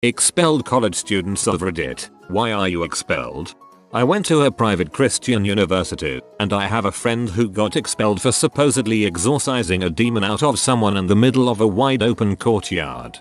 Expelled college students of Reddit, why are you expelled? I went to a private Christian university, and I have a friend who got expelled for supposedly exorcising a demon out of someone in the middle of a wide open courtyard.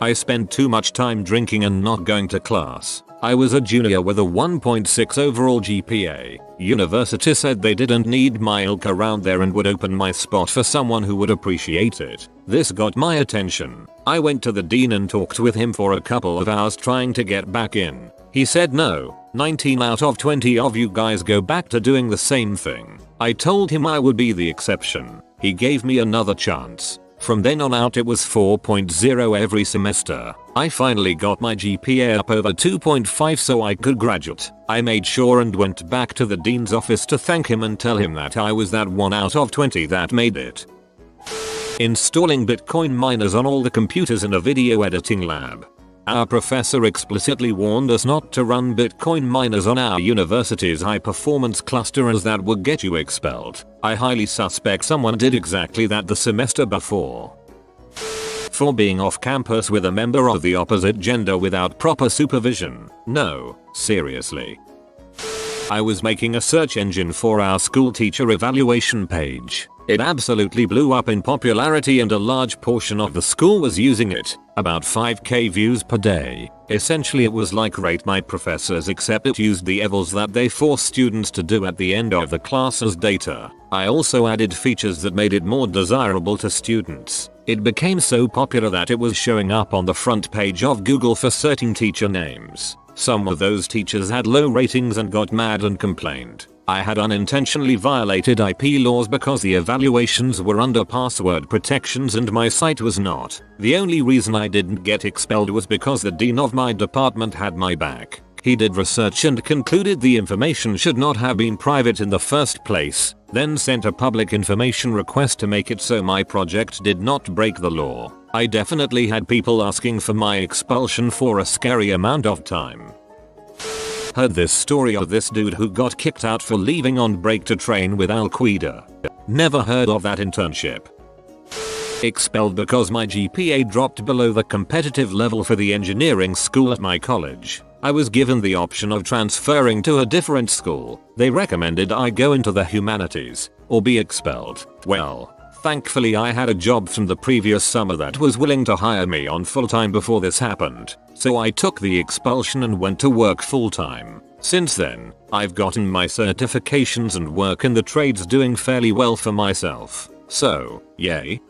I spent too much time drinking and not going to class. I was a junior with a 1.6 overall GPA. University said they didn't need my ilk around there and would open my spot for someone who would appreciate it. This got my attention. I went to the dean and talked with him for a couple of hours trying to get back in. He said no, 19 out of 20 of you guys go back to doing the same thing. I told him I would be the exception. He gave me another chance. From then on out it was 4.0 every semester. I finally got my GPA up over 2.5 so I could graduate. I made sure and went back to the dean's office to thank him and tell him that I was that 1 out of 20 that made it. Installing Bitcoin miners on all the computers in a video editing lab. Our professor explicitly warned us not to run Bitcoin miners on our university's high-performance cluster as that would get you expelled. I highly suspect someone did exactly that the semester before. For being off campus with a member of the opposite gender without proper supervision. No, seriously. I was making a search engine for our school teacher evaluation page. It absolutely blew up in popularity and a large portion of the school was using it, about 5k views per day. Essentially it was like Rate My Professors except it used the evals that they force students to do at the end of the class as data. I also added features that made it more desirable to students. It became so popular that it was showing up on the front page of Google for certain teacher names. Some of those teachers had low ratings and got mad and complained. I had unintentionally violated IP laws because the evaluations were under password protections and my site was not. The only reason I didn't get expelled was because the dean of my department had my back. He did research and concluded the information should not have been private in the first place, then sent a public information request to make it so my project did not break the law. I definitely had people asking for my expulsion for a scary amount of time. Heard this story of this dude who got kicked out for leaving on break to train with Al Qaeda. Never heard of that internship. Expelled because my GPA dropped below the competitive level for the engineering school at my college. I was given the option of transferring to a different school. They recommended I go into the humanities or be expelled. Well, thankfully I had a job from the previous summer that was willing to hire me on full-time before this happened. So I took the expulsion and went to work full-time. Since then, I've gotten my certifications and work in the trades doing fairly well for myself. So, yay.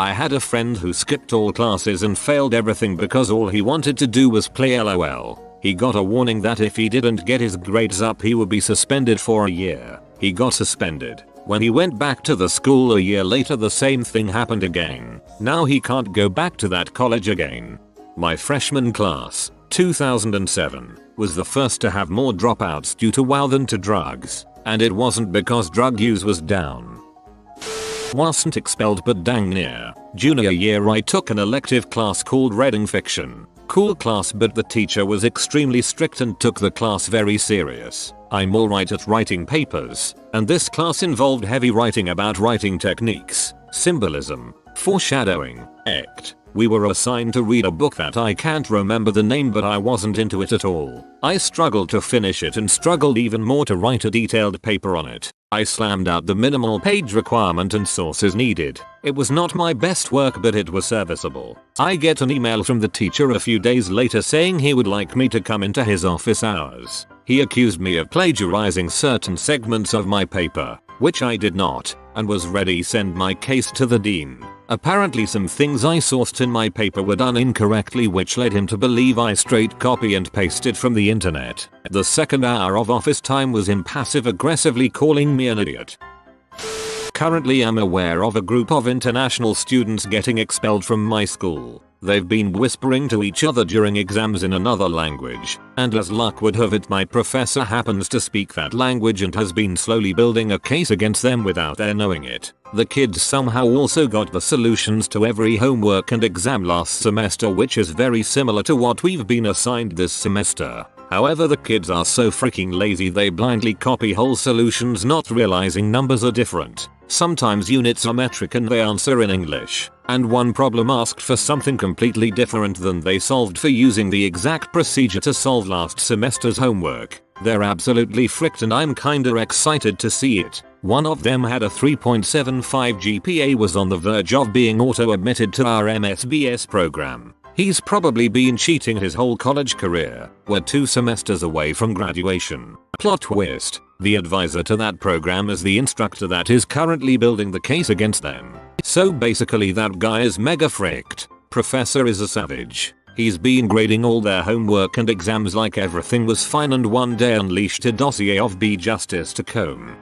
I had a friend who skipped all classes and failed everything because all he wanted to do was play LOL. He got a warning that if he didn't get his grades up he would be suspended for a year. He got suspended. When he went back to the school a year later the same thing happened again. Now he can't go back to that college again. My freshman class, 2007, was the first to have more dropouts due to WoW than to drugs. And it wasn't because drug use was down. Wasn't expelled but dang near. Junior year I took an elective class called Reading Fiction. Cool class but the teacher was extremely strict and took the class very serious. I'm alright at writing papers, and this class involved heavy writing about writing techniques, symbolism, foreshadowing, ect. We were assigned to read a book that I can't remember the name but I wasn't into it at all. I struggled to finish it and struggled even more to write a detailed paper on it. I slammed out the minimal page requirement and sources needed. It was not my best work but it was serviceable. I get an email from the teacher a few days later saying he would like me to come into his office hours. He accused me of plagiarizing certain segments of my paper, which I did not, and was ready to send my case to the dean. Apparently some things I sourced in my paper were done incorrectly which led him to believe I straight copy and pasted from the internet. The second hour of office time was him passive aggressively calling me an idiot. Currently I'm aware of a group of international students getting expelled from my school. They've been whispering to each other during exams in another language, and as luck would have it my professor happens to speak that language and has been slowly building a case against them without their knowing it. The kids somehow also got the solutions to every homework and exam last semester which is very similar to what we've been assigned this semester. However, the kids are so freaking lazy they blindly copy whole solutions, not realizing numbers are different. Sometimes units are metric and they answer in English, and one problem asked for something completely different than they solved for using the exact procedure to solve last semester's homework. They're absolutely fricked and I'm kinda excited to see it. One of them had a 3.75 GPA, was on the verge of being auto-admitted to our MSBS program. He's probably been cheating his whole college career. We're 2 semesters away from graduation. Plot twist, the advisor to that program is the instructor that is currently building the case against them. So basically that guy is mega fricked. Professor is a savage. He's been grading all their homework and exams like everything was fine, and one day unleashed a dossier of B justice to comb.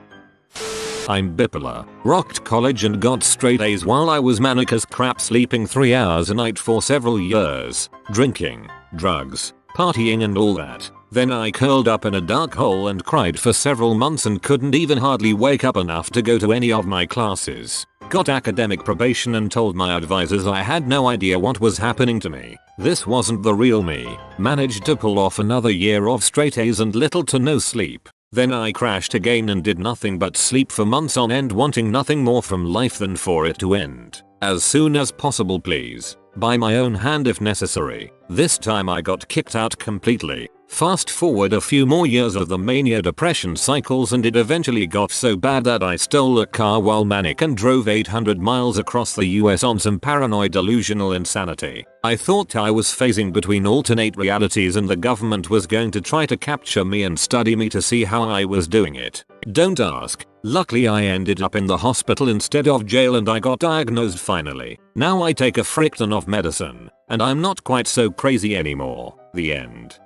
I'm bipolar, rocked college and got straight A's while I was manic as crap, sleeping 3 hours a night for several years, drinking, drugs, partying and all that. Then I curled up in a dark hole and cried for several months and couldn't even hardly wake up enough to go to any of my classes. Got academic probation and told my advisors I had no idea what was happening to me. This wasn't the real me. Managed to pull off another year of straight A's and little to no sleep. Then I crashed again and did nothing but sleep for months on end, wanting nothing more from life than for it to end as soon as possible, please. By my own hand if necessary. This time I got kicked out completely. Fast forward a few more years of the mania depression cycles and it eventually got so bad that I stole a car while manic and drove 800 miles across the US on some paranoid delusional insanity. I thought I was phasing between alternate realities and the government was going to try to capture me and study me to see how I was doing it. Don't ask. Luckily I ended up in the hospital instead of jail and I got diagnosed finally. Now I take a frick ton of medicine and I'm not quite so crazy anymore. The end.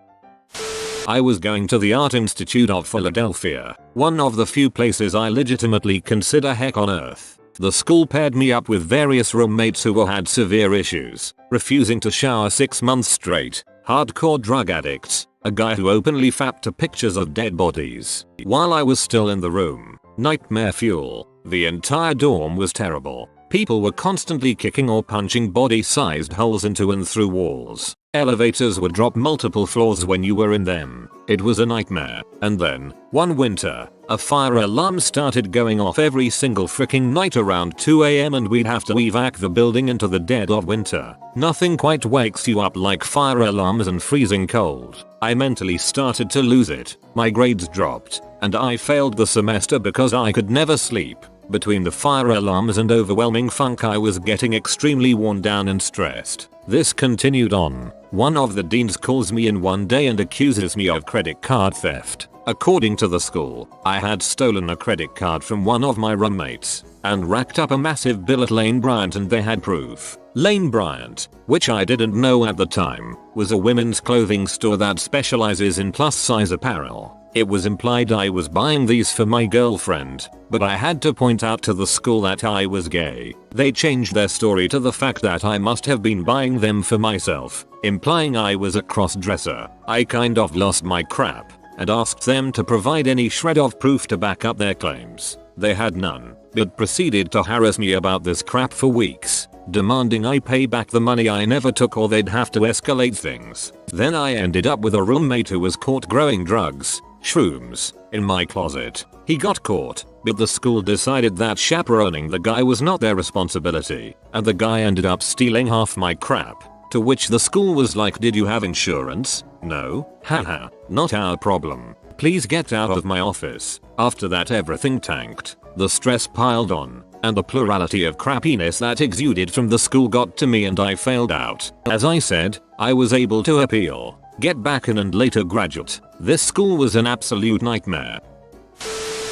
I was going to the Art Institute of Philadelphia, one of the few places I legitimately consider heck on earth. The school paired me up with various roommates who had severe issues, refusing to shower 6 months straight, hardcore drug addicts, a guy who openly fapped to pictures of dead bodies while I was still in the room. Nightmare fuel. The entire dorm was terrible. People were constantly kicking or punching body-sized holes into and through walls. Elevators would drop multiple floors when you were in them. It was a nightmare. And then, one winter, a fire alarm started going off every single freaking night around 2 AM and we'd have to evac the building into the dead of winter. Nothing quite wakes you up like fire alarms and freezing cold. I mentally started to lose it. My grades dropped, and I failed the semester because I could never sleep. Between the fire alarms and overwhelming funk I was getting extremely worn down and stressed. This continued on. One of the deans calls me in one day and accuses me of credit card theft. According to the school, I had stolen a credit card from one of my roommates and racked up a massive bill at Lane Bryant and they had proof. Lane Bryant, which I didn't know at the time, was a women's clothing store that specializes in plus size apparel. It was implied I was buying these for my girlfriend, but I had to point out to the school that I was gay. They changed their story to the fact that I must have been buying them for myself, implying I was a cross-dresser. I kind of lost my crap and asked them to provide any shred of proof to back up their claims. They had none, but proceeded to harass me about this crap for weeks, demanding I pay back the money I never took or they'd have to escalate things. Then I ended up with a roommate who was caught growing drugs, shrooms, in my closet. He got caught, but the school decided that chaperoning the guy was not their responsibility, and the guy ended up stealing half my crap. To which the school was like, did you have insurance? No? Haha, not our problem. Please get out of my office. After that everything tanked. The stress piled on, and the plurality of crappiness that exuded from the school got to me and I failed out. As I said, I was able to appeal, get back in and later graduate. This school was an absolute nightmare.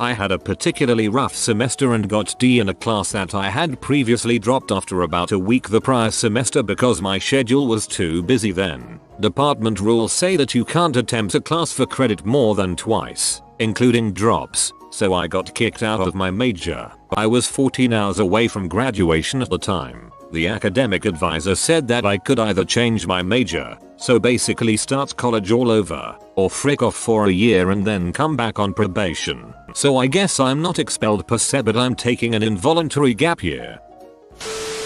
I had a particularly rough semester and got D in a class that I had previously dropped after about a week the prior semester because my schedule was too busy then. Department rules say that you can't attempt a class for credit more than twice, including drops, so I got kicked out of my major. I was 14 hours away from graduation at the time. The academic advisor said that I could either change my major, so basically start college all over, or frick off for a year and then come back on probation. So I guess I'm not expelled per se, but I'm taking an involuntary gap year.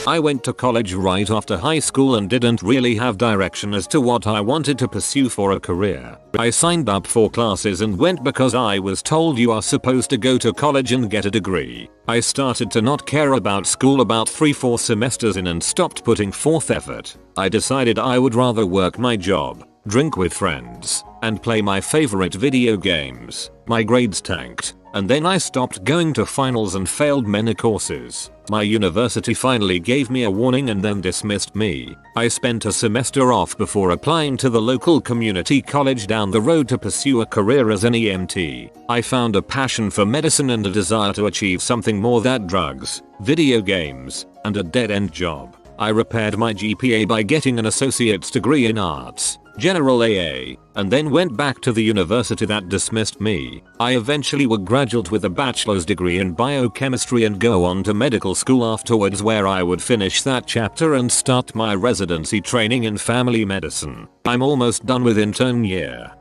I went to college right after high school and didn't really have direction as to what I wanted to pursue for a career. I signed up for classes and went because I was told you are supposed to go to college and get a degree. I started to not care about school about 3-4 semesters in and stopped putting forth effort. I decided I would rather work my job, drink with friends, and play my favorite video games. My grades tanked, and then I stopped going to finals and failed many courses. My university finally gave me a warning and then dismissed me. I spent a semester off before applying to the local community college down the road to pursue a career as an EMT. I found a passion for medicine and a desire to achieve something more than drugs, video games, and a dead-end job. I repaired my GPA by getting an associate's degree in arts, general AA, and then went back to the university that dismissed me. I eventually would graduate with a bachelor's degree in biochemistry and go on to medical school afterwards, where I would finish that chapter and start my residency training in family medicine. I'm almost done with intern year.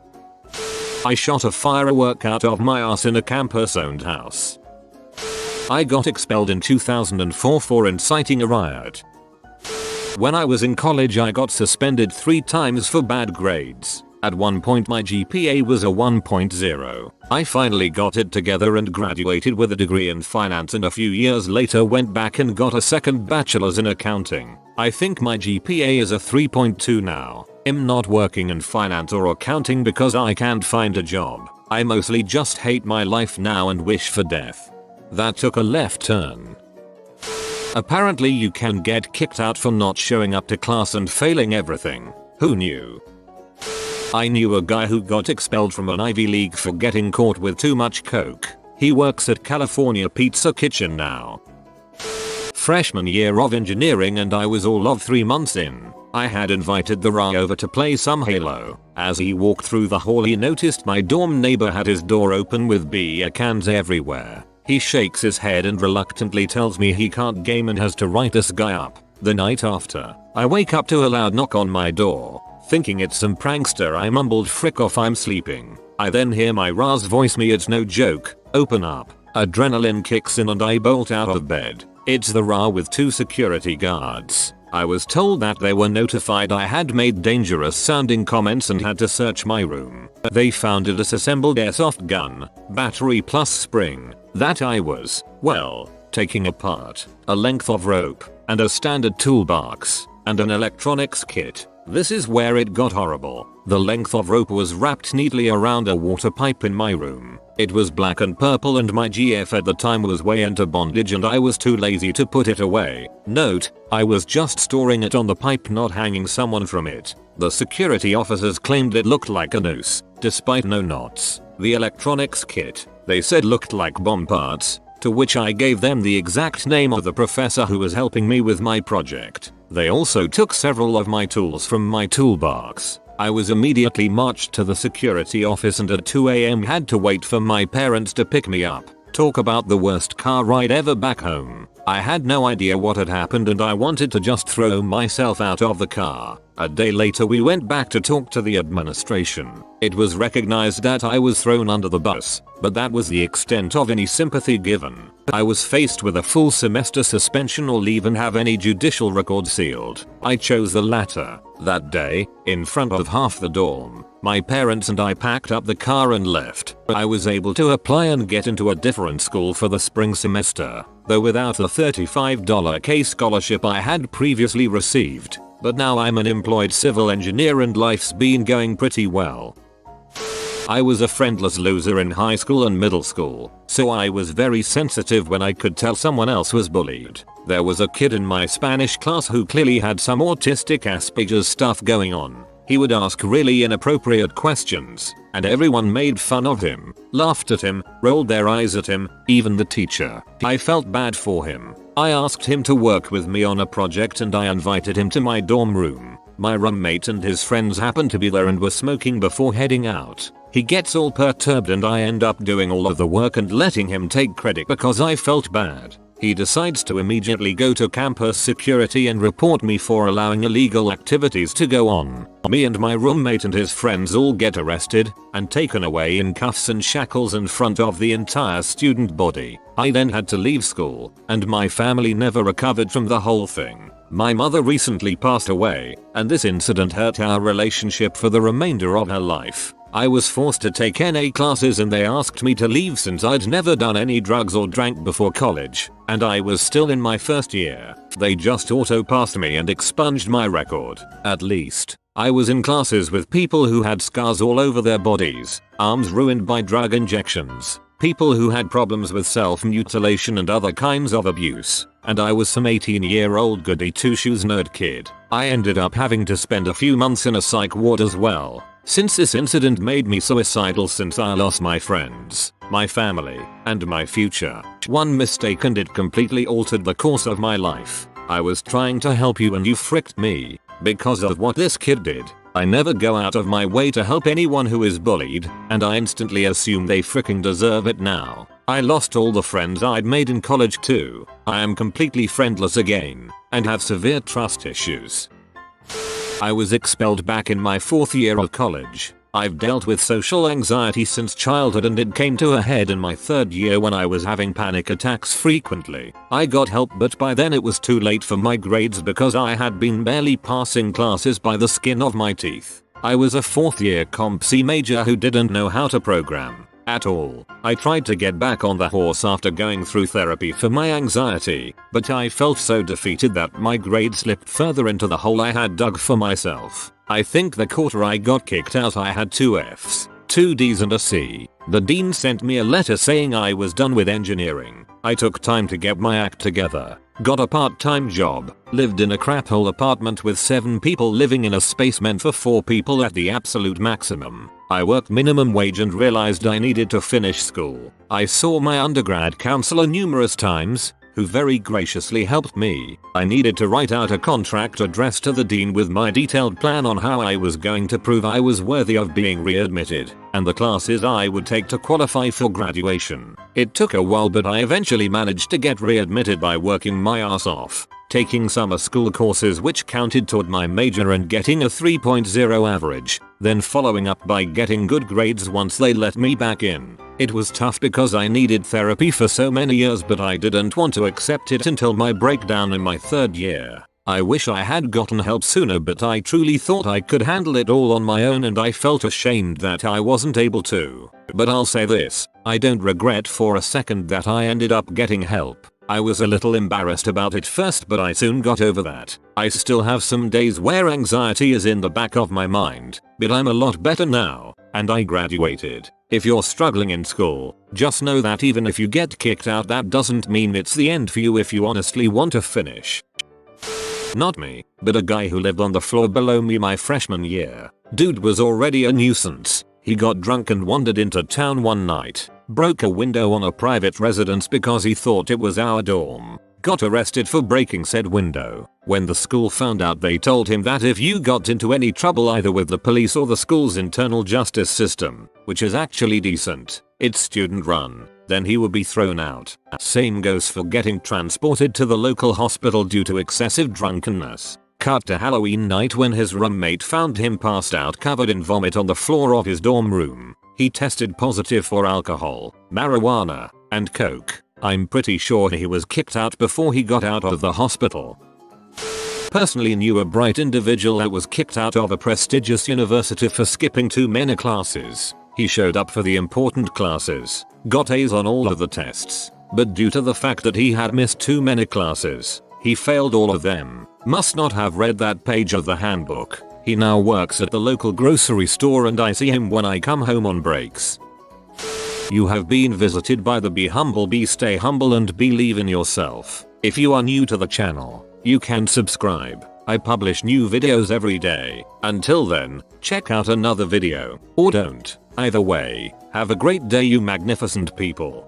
I shot a firework out of my ass in a campus-owned house. I got expelled in 2004 for inciting a riot. When I was in college, I got suspended 3 times for bad grades. At one point my GPA was a 1.0. I finally got it together and graduated with a degree in finance, and a few years later went back and got a second bachelor's in accounting. I think my GPA is a 3.2 now. I'm not working in finance or accounting because I can't find a job. I mostly just hate my life now and wish for death. That took a left turn. Apparently you can get kicked out for not showing up to class and failing everything. Who knew? I knew a guy who got expelled from an Ivy League for getting caught with too much coke. He works at California Pizza Kitchen now. Freshman year of engineering and I was all of 3 months in. I had invited the Ra over to play some Halo. As he walked through the hall, he noticed my dorm neighbor had his door open with beer cans everywhere. He shakes his head and reluctantly tells me he can't game and has to write this guy up. The night after, I wake up to a loud knock on my door. Thinking it's some prankster, I mumbled, "Frick off, I'm sleeping." I then hear my Ra's voice me, "It's no joke, open up." Adrenaline kicks in and I bolt out of bed. It's the Ra with 2 security guards. I was told that they were notified I had made dangerous sounding comments and had to search my room. They found a disassembled airsoft gun, battery plus spring, that I was, well, taking apart, a length of rope, and a standard toolbox, and an electronics kit. This is where it got horrible. The length of rope was wrapped neatly around a water pipe in my room. It was black and purple and my GF at the time was way into bondage and I was too lazy to put it away. Note, I was just storing it on the pipe, not hanging someone from it. The security officers claimed it looked like a noose, despite no knots. The electronics kit, they said, looked like bomb parts, to which I gave them the exact name of the professor who was helping me with my project. They also took several of my tools from my toolbox. I was immediately marched to the security office and at 2 AM had to wait for my parents to pick me up. Talk about the worst car ride ever back home. I had no idea what had happened and I wanted to just throw myself out of the car. A day later we went back to talk to the administration. It was recognized that I was thrown under the bus, but that was the extent of any sympathy given. I was faced with a full semester suspension or leave and have any judicial record sealed. I chose the latter. That day, in front of half the dorm, my parents and I packed up the car and left. I was able to apply and get into a different school for the spring semester, though without the $35K scholarship I had previously received. But now I'm an employed civil engineer and life's been going pretty well. I was a friendless loser in high school and middle school, so I was very sensitive when I could tell someone else was bullied. There was a kid in my Spanish class who clearly had some autistic Asperger's stuff going on. He would ask really inappropriate questions, and everyone made fun of him, laughed at him, rolled their eyes at him, even the teacher. I felt bad for him. I asked him to work with me on a project and I invited him to my dorm room. My roommate and his friends happened to be there and were smoking before heading out. He gets all perturbed and I end up doing all of the work and letting him take credit because I felt bad. he decides to immediately go to campus security and report me for allowing illegal activities to go on. Me and my roommate and his friends all get arrested and taken away in cuffs and shackles in front of the entire student body. I then had to leave school, and my family never recovered from the whole thing. My mother recently passed away, and this incident hurt our relationship for the remainder of her life. I was forced to take NA classes and they asked me to leave since I'd never done any drugs or drank before college, and I was still in my first year. They just auto-passed me and expunged my record. At least, I was in classes with people who had scars all over their bodies, arms ruined by drug injections, people who had problems with self-mutilation and other kinds of abuse, and I was some 18-year-old goody two-shoes nerd kid. I ended up having to spend a few months in a psych ward as well, since this incident made me suicidal since I lost my friends, my family, and my future. One mistake and it completely altered the course of my life. I was trying to help you and you fricked me. Because of what this kid did, I never go out of my way to help anyone who is bullied, and I instantly assume they fricking deserve it now. I lost all the friends I'd made in college too. I am completely friendless again, and have severe trust issues. I was expelled back in my 4th year of college. I've dealt with social anxiety since childhood and it came to a head in my 3rd year when I was having panic attacks frequently. I got help but by then it was too late for my grades because I had been barely passing classes by the skin of my teeth. I was a 4th year Comp C major who didn't know how to program at all. I tried to get back on the horse after going through therapy for my anxiety, but I felt so defeated that my grades slipped further into the hole I had dug for myself. I think the quarter I got kicked out I had 2 Fs, 2 Ds and a C. The dean sent me a letter saying I was done with engineering. I took time to get my act together, got a part-time job, lived in a crap hole apartment with 7 people living in a space meant for 4 people at the absolute maximum. I worked minimum wage and realized I needed to finish school. I saw my undergrad counselor numerous times, who very graciously helped me. I needed to write out a contract addressed to the dean with my detailed plan on how I was going to prove I was worthy of being readmitted, and the classes I would take to qualify for graduation. It took a while but I eventually managed to get readmitted by working my ass off, taking summer school courses which counted toward my major and getting a 3.0 average, then following up by getting good grades once they let me back in. It was tough because I needed therapy for so many years but I didn't want to accept it until my breakdown in my 3rd year. I wish I had gotten help sooner but I truly thought I could handle it all on my own and I felt ashamed that I wasn't able to. But I'll say this, I don't regret for a second that I ended up getting help. I was a little embarrassed about it first but I soon got over that. I still have some days where anxiety is in the back of my mind, but I'm a lot better now, and I graduated. If you're struggling in school, just know that even if you get kicked out that doesn't mean it's the end for you if you honestly want to finish. Not me, but a guy who lived on the floor below me my freshman year. Dude was already a nuisance. He got drunk and wandered into town one night, broke a window on a private residence because he thought it was our dorm, got arrested for breaking said window. When the school found out they told him that if you got into any trouble either with the police or the school's internal justice system, which is actually decent, it's student run, then he would be thrown out. Same goes for getting transported to the local hospital due to excessive drunkenness. Cut to Halloween night when his roommate found him passed out covered in vomit on the floor of his dorm room. He tested positive for alcohol, marijuana, and coke. I'm pretty sure he was kicked out before he got out of the hospital. Personally knew a bright individual that was kicked out of a prestigious university for skipping 2 many classes. He showed up for the important classes, got A's on all of the tests, but due to the fact that he had missed 2 many classes, he failed all of them. Must not have read that page of the handbook. He now works at the local grocery store and I see him when I come home on breaks. You have been visited by the Be Humble, Be Stay Humble and Believe in Yourself. If you are new to the channel, you can subscribe. I publish new videos every day. Until then, check out another video, or don't. Either way, have a great day you magnificent people.